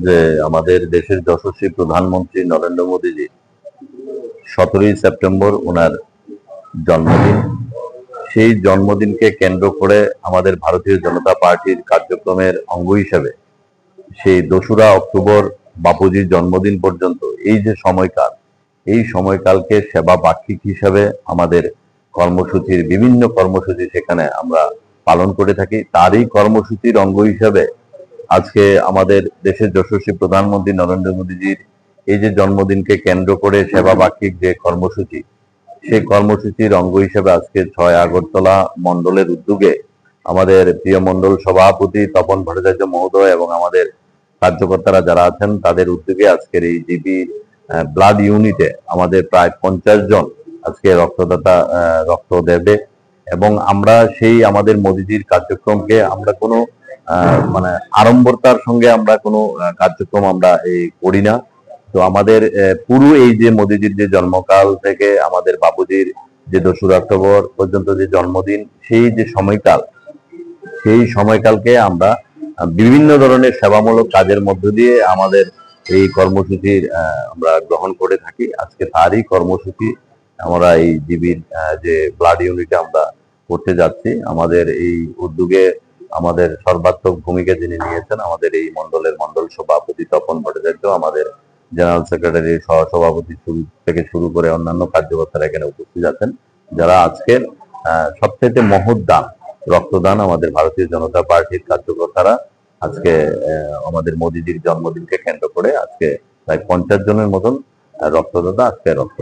যে আমাদের দেশের যশস্বী প্রধানমন্ত্রী নরেন্দ্র মোদীজি 17ই সেপ্টেম্বর ওনার জন্মদিন। সেই জন্মদিনকে কেন্দ্র করে আমাদের ভারতীয় জনতা পার্টির কার্যক্রমের অঙ্গ হিসেবে সেই 2রা অক্টোবর বাপুজির জন্মদিন পর্যন্ত এই যে সময়কাল, এই সময়কালকে সেবা বার্ষিক হিসাবে আমাদের বিভিন্ন কর্মসূচি সেখানে আমরা পালন করে থাকি। তারই কর্মসূচির অঙ্গ হিসাবে আজকে আমাদের দেশের যশস্বী প্রধানমন্ত্রী নরেন্দ্র মোদীজির এই যে জন্মদিনকে কেন্দ্র করে সেবা বার্ষিক যে কর্মসূচি, সেই কর্মসূচির অঙ্গ হিসেবে আজকে 6 আগরতলা মন্ডলের উদ্যোগে আমাদের প্রিয় মন্ডল সভাপতি তপন ভট্টাচার্য মহোদয় এবং আমাদের কার্যকর্তারা যারা আছেন তাদের উদ্যোগে আজকের এই জিবি ব্লাড ইউনিটে আমাদের প্রায় 50 জন আজকে রক্ত দেবে। এবং আমরা সেই আমাদের মোদিজির কার্যক্রমকে আমরা কোনো মানে আড়ম্বরতার সঙ্গে আমরা কোনো কার্যক্রম আমরা এই করি না। তো আমাদের পুরো এই যে মোদিজির যে জন্মকাল থেকে আমাদের বাপুজির যে 2রা অক্টোবর পর্যন্ত যে জন্মদিন, সেই যে সময়কাল, সেই সময়কালকে আমরা বিভিন্ন ধরনের সেবামূলক কাজের মধ্য দিয়ে আমাদের এই কর্মসূচির আমরা গ্রহণ করে থাকি। আজকে তারই কর্মসূচি আমরা এই জিবির যে ব্লাড ইউনিটে আমরা করতে যাচ্ছি। আমাদের এই উদ্যোগে আমাদের সর্বাত্মক ভূমিকা যিনি নিয়েছেন আমাদের এই মন্ডলের মন্ডল সভাপতি তপন ভট্টাচার্য, আমাদের জেনারেল সেক্রেটারি সহসভাপতি থেকে শুরু করে অন্যান্য কার্যকর্তারা এখানে উপস্থিত আছেন, যারা আজকের সবচেয়ে মহৎ দান রক্তদান আমাদের ভারতীয় জনতা পার্টির কার্যকর্তারা আজকে আমাদের মোদিজির জন্মদিনকে কেন্দ্র করে আজকে প্রায় 50 জনের মতন রক্তদাতা আজকে রক্ত